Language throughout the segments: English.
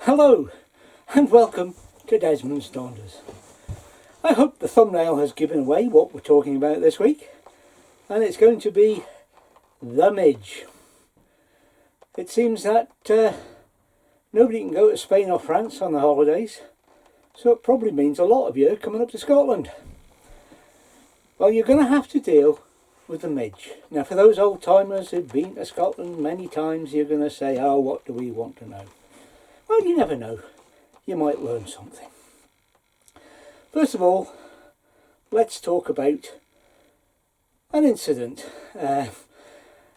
Hello and welcome to Desmond's Donders. I hope the thumbnail has given away what we're talking about this week, and it's going to be the Midge. It seems that nobody can go to Spain or France on the holidays, so it probably means a lot of you are coming up to Scotland. Well, you're going to have to deal with the Midge. Now, for those old timers who've been to Scotland many times, you're going to say, oh, what do we want to know? Well, you never know. You might learn something. First of all, let's talk about an incident.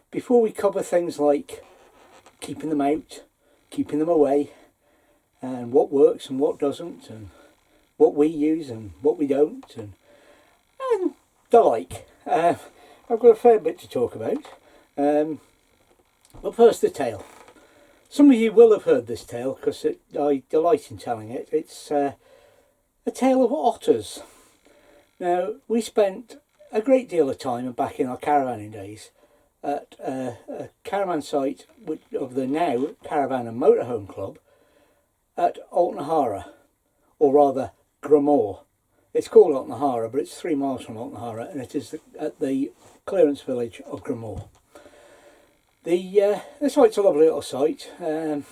Before we cover things like keeping them out, keeping them away, and what works and what doesn't, and what we use and what we don't, and the like. I've got a fair bit to talk about. But first, the tale. Some of you will have heard this tale because I delight in telling it. It's a tale of otters. Now, we spent a great deal of time back in our caravanning days at a caravan site of the now Caravan and Motorhome Club at Altnahara, or rather Gramore. It's called Altnahara, but it's 3 miles from Altnahara, and it is at the clearance village of Gramore. The site's a lovely little site. They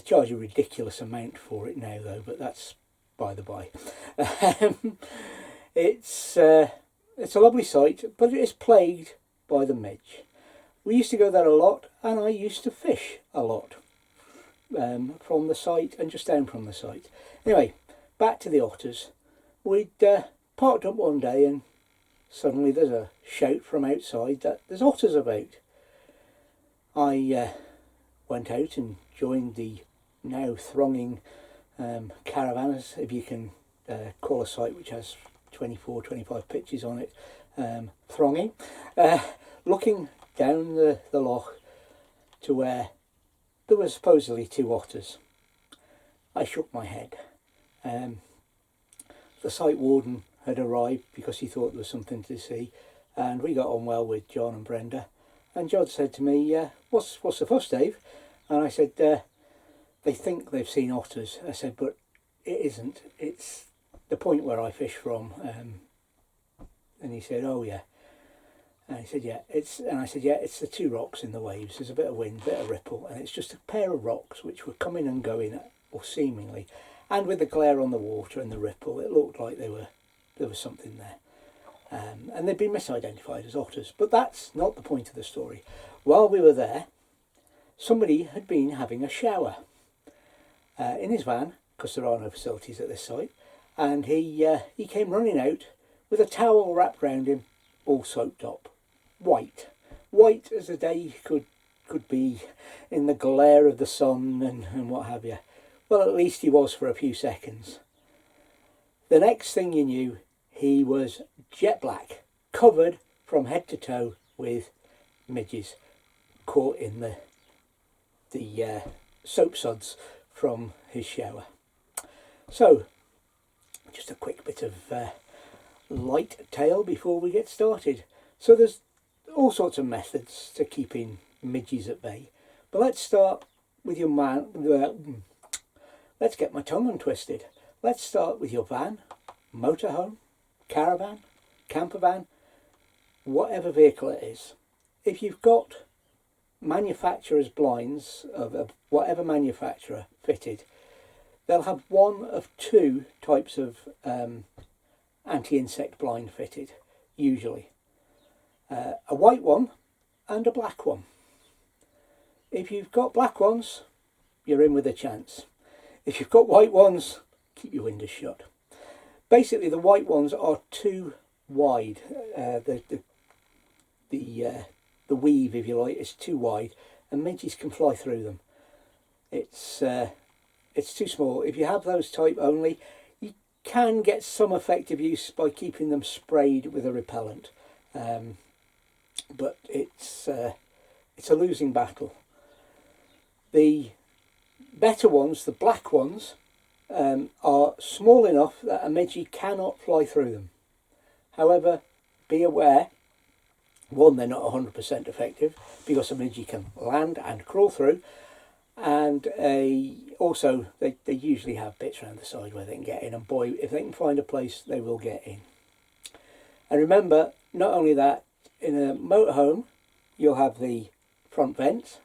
charge a ridiculous amount for it now, though, but that's by the by. It's a lovely site, but it is plagued by the midge. We used to go there a lot, and I used to fish a lot from the site and just down from the site. Anyway, back to the otters. We'd parked up one day, and suddenly there's a shout from outside that there's otters about. I went out and joined the now thronging caravanners, if you can call a site which has 24, 25 pitches on it, thronging, looking down the loch to where there were supposedly 2 otters. I shook my head. The site warden had arrived because he thought there was something to see, and we got on well with John and Brenda. And John said to me, what's the fuss, Dave? And I said, they think they've seen otters. I said, but it isn't. It's the point where I fish from. And he said, oh yeah. And he said, yeah. And I said, yeah, it's the 2 rocks in the waves. There's a bit of wind, a bit of ripple, and it's just a pair of rocks which were coming and going, or seemingly. And with the glare on the water and the ripple, it looked like there was something there. And they'd been misidentified as otters, but that's not the point of the story. While we were there, somebody had been having a shower in his van, because there are no facilities at this site, and he came running out with a towel wrapped round him, all soaked up, white as the day could be in the glare of the sun and what have you. Well, at least he was for a few seconds. The next thing you knew, he was jet black, covered from head to toe with midges, caught in the soap suds from his shower. So, just a quick bit of light tale before we get started. So there's all sorts of methods to keeping midges at bay, but let's start with your man. Let's get my tongue untwisted. Let's start with your van, motorhome, caravan, campervan, whatever vehicle it is. If you've got manufacturer's blinds of whatever manufacturer fitted, they'll have one of 2 types of anti-insect blind fitted, usually. A white one and a black one. If you've got black ones, you're in with a chance. If you've got white ones, keep your windows shut. Basically, the white ones are too wide. The weave, if you like, is too wide, and midges can fly through them. It's too small. If you have those type only, you can get some effective use by keeping them sprayed with a repellent, but it's a losing battle. The better ones, the black ones, are small enough that a midgie cannot fly through them. However, be aware, one, they're not 100% effective because a midgie can land and crawl through, and a also they usually have bits around the side where they can get in, and boy, if they can find a place, they will get in. And remember, not only that, in a motorhome you'll have the front vents,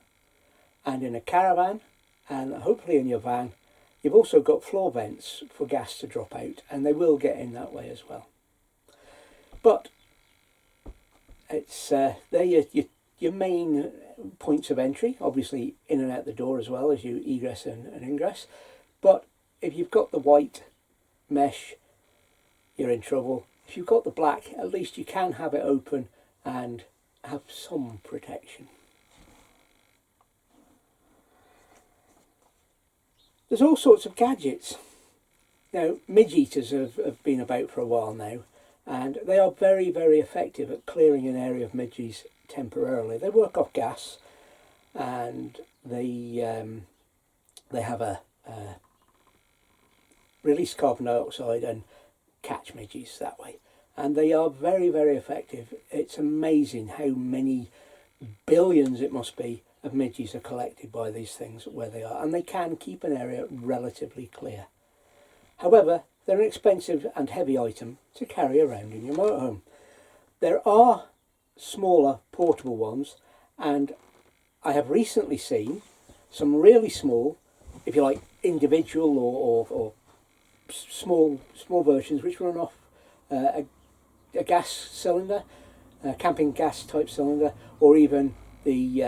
and in a caravan and hopefully in your van you've also got floor vents for gas to drop out, and they will get in that way as well. But it's they're your main points of entry, obviously in and out the door as well as you egress and ingress. But if you've got the white mesh, you're in trouble. If you've got the black, at least you can have it open and have some protection. There's all sorts of gadgets. Now, midge eaters have been about for a while now, and they are very, very effective at clearing an area of midges temporarily. They work off gas, and they have a release carbon dioxide and catch midges that way. And they are very, very effective. It's amazing how many billions, it must be, of midges are collected by these things where they are, and they can keep an area relatively clear. However, they're an expensive and heavy item to carry around in your motorhome. There are smaller portable ones, and I have recently seen some really small, if you like, individual or small versions which run off a gas cylinder, a camping gas type cylinder, or even the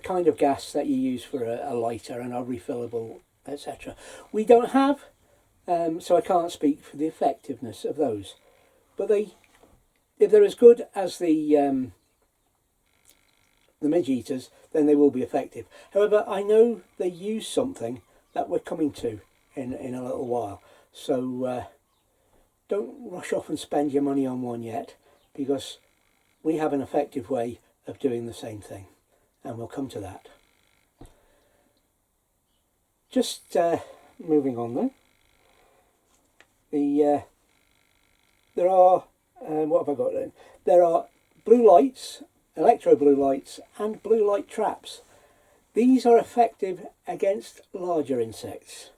kind of gas that you use for a lighter and are refillable, etc. We don't have, so I can't speak for the effectiveness of those, but if they're as good as the midge eaters, then they will be effective. However, I know they use something that we're coming to in a little while, so don't rush off and spend your money on one yet, because we have an effective way of doing the same thing, and we'll come to that. Just moving on then, there are what have I got then? There are blue lights, electro blue lights, and blue light traps. These are effective against larger insects.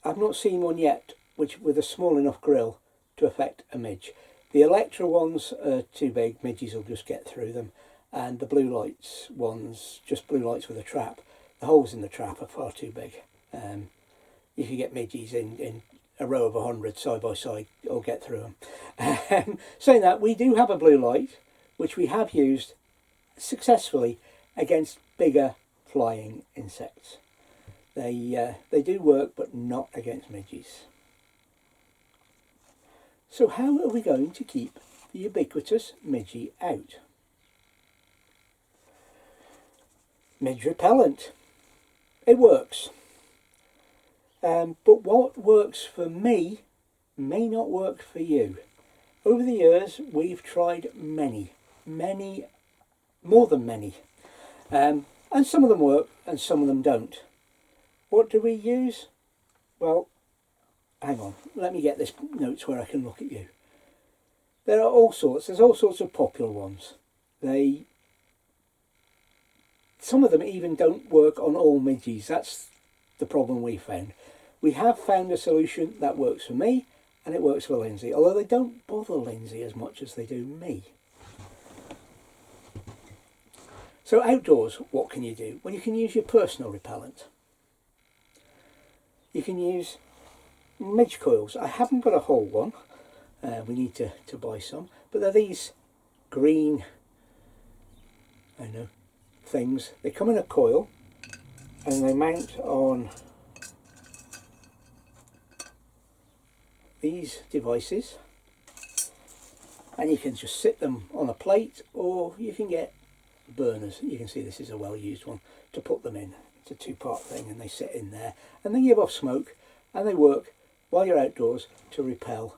I've not seen one yet which with a small enough grill to affect a midge. The electro ones are too big, midges will just get through them, and the blue lights ones, just blue lights with a trap, the holes in the trap are far too big. You can get midges in a row of 100 side by side, or get through them. Saying that, we do have a blue light which we have used successfully against bigger flying insects. They do work, but not against midges. So how are we going to keep the ubiquitous midgie out? Midge repellent. It works. But what works for me may not work for you. Over the years, we've tried many, more than many. And some of them work and some of them don't. What do we use? Well, hang on, let me get this notes where I can look at you. There's all sorts of popular ones. Some of them even don't work on all midges. That's the problem we found. We have found a solution that works for me, and it works for Lindsay, although they don't bother Lindsay as much as they do me. So outdoors, what can you do? Well, you can use your personal repellent. You can use midge coils. I haven't got a whole one. We need to buy some, but they're these green, things. They come in a coil and they mount on these devices, and you can just sit them on a plate, or you can get burners. You can see this is a well-used one to put them in. It's a two-part thing, and they sit in there and they give off smoke, and they work while you're outdoors to repel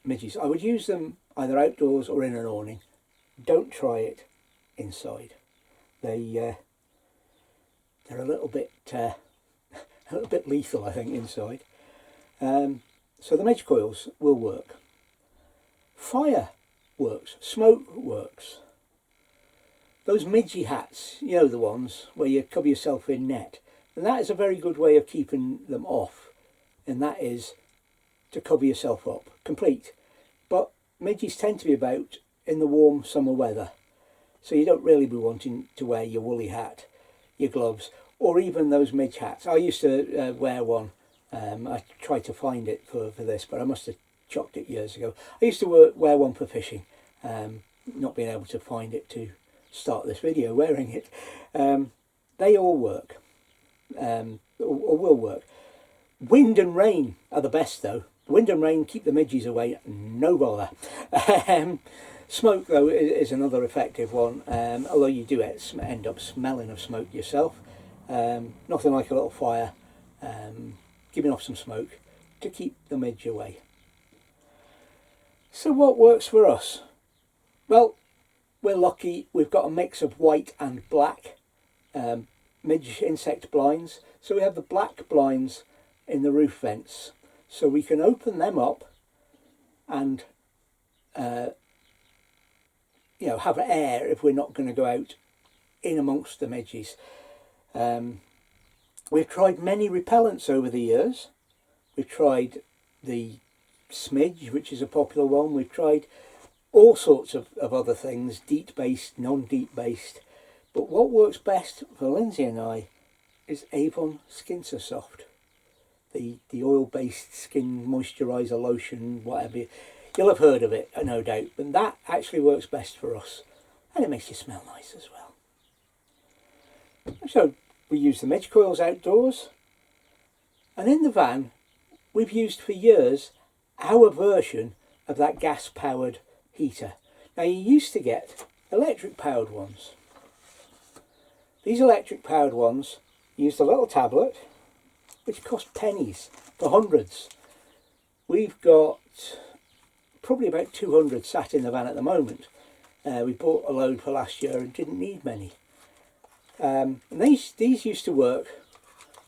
midges. I would use them either outdoors or in an awning. Don't try it inside. They're a little bit lethal, I think, inside. So the midge coils will work. Fire works. Smoke works. those midgy hats, you know, the ones where you cover yourself in net, and that is a very good way of keeping them off, and that is to cover yourself up complete. But midges tend to be about in the warm summer weather, so you don't really be wanting to wear your woolly hat, your gloves, or even those midge hats. I used to wear one. I tried to find it for this, but I must have chucked it years ago. I used to wear one for fishing, not being able to find it to start this video wearing it. They all work, or will work. Wind and rain are the best though. Wind and rain keep the midges away, no bother. Smoke though is another effective one, although you do end up smelling of smoke yourself. Nothing like a little fire, giving off some smoke to keep the midge away. So what works for us? Well, we're lucky we've got a mix of white and black midge insect blinds. So we have the black blinds in the roof vents, so we can open them up and you know, have air if we're not going to go out in amongst the midges. We've tried many repellents over the years. We've tried the smidge, which is a popular one. We've tried all sorts of other things, DEET based, non-DEET based. But what works best for Lindsay and I is Avon Skin So Soft. The oil-based skin moisturiser lotion, whatever. You'll have heard of it, no doubt. But that actually works best for us. And it makes you smell nice as well. So we use the midge coils outdoors. And in the van, we've used for years our version of that gas-powered heater. Now you used to get electric-powered ones. These electric-powered ones used a little tablet, which cost pennies for hundreds. We've got probably about 200 sat in the van at the moment. We bought a load for last year and didn't need many. And these used to work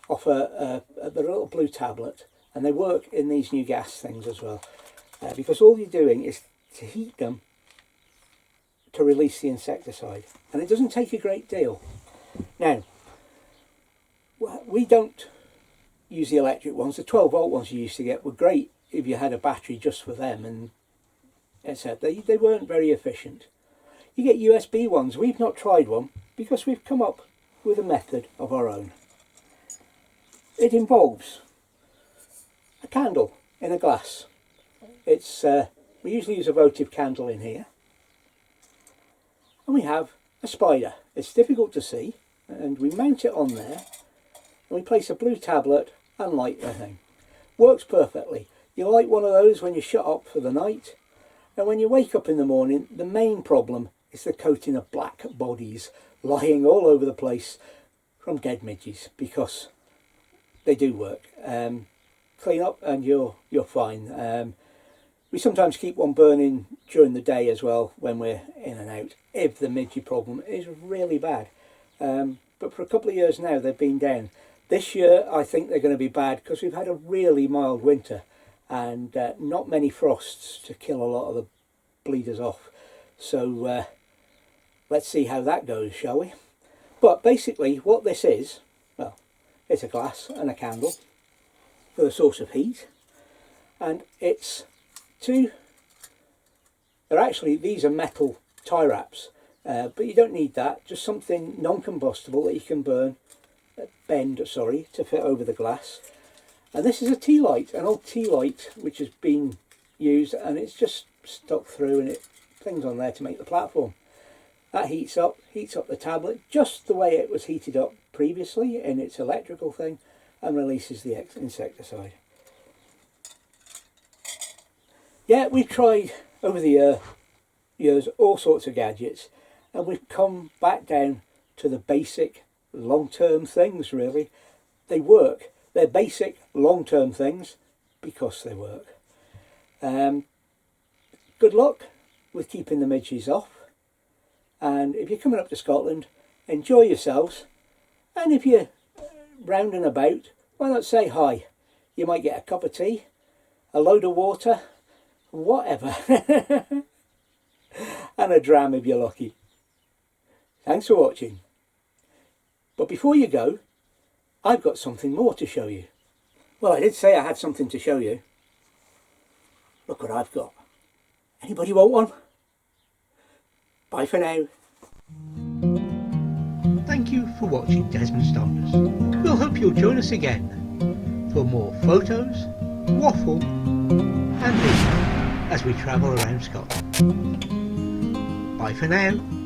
off the little blue tablet, and they work in these new gas things as well, because all you're doing is to heat them to release the insecticide, and it doesn't take a great deal. Now, we don't use the electric ones. The 12-volt ones you used to get were great if you had a battery just for them, and etc. They weren't very efficient. You get USB ones. We've not tried one because we've come up with a method of our own. It involves a candle in a glass. It's we usually use a votive candle in here, and we have a spider. It's difficult to see, and we mount it on there, and we place a blue tablet and light the thing. Works perfectly. You light one of those when you shut up for the night, and when you wake up in the morning, the main problem is the coating of black bodies lying all over the place from dead midges, because they do work. Clean up and you're fine. We sometimes keep one burning during the day as well when we're in and out, if the midge problem is really bad. But for a couple of years now they've been down. This year I think they're going to be bad because we've had a really mild winter and not many frosts to kill a lot of the bleeders off. So let's see how that goes, shall we? But basically what this is, well, it's a glass and a candle for the source of heat, and it's these are metal tie wraps, but you don't need that, just something non-combustible that you can bend to fit over the glass. And this is a tea light, an old tea light which has been used, and it's just stuck through, and it things on there to make the platform. That heats up the tablet just the way it was heated up previously in its electrical thing, and releases the insecticide. Yeah, we've tried over the years all sorts of gadgets, and we've come back down to the basic long-term things, really. They work. They're basic long-term things because they work. Good luck with keeping the midges off, and if you're coming up to Scotland, enjoy yourselves, and if you're round and about, why not say hi? You might get a cup of tea, a load of water, whatever, and a dram if you're lucky. Thanks for watching. But before you go, I've got something more to show you. Well, I did say I had something to show you. Look what I've got. Anybody want one? Bye for now. Thank you for watching Desmond's Donders. We'll hope you'll join us again for more photos, waffle and music as we travel around Scotland. Bye for now.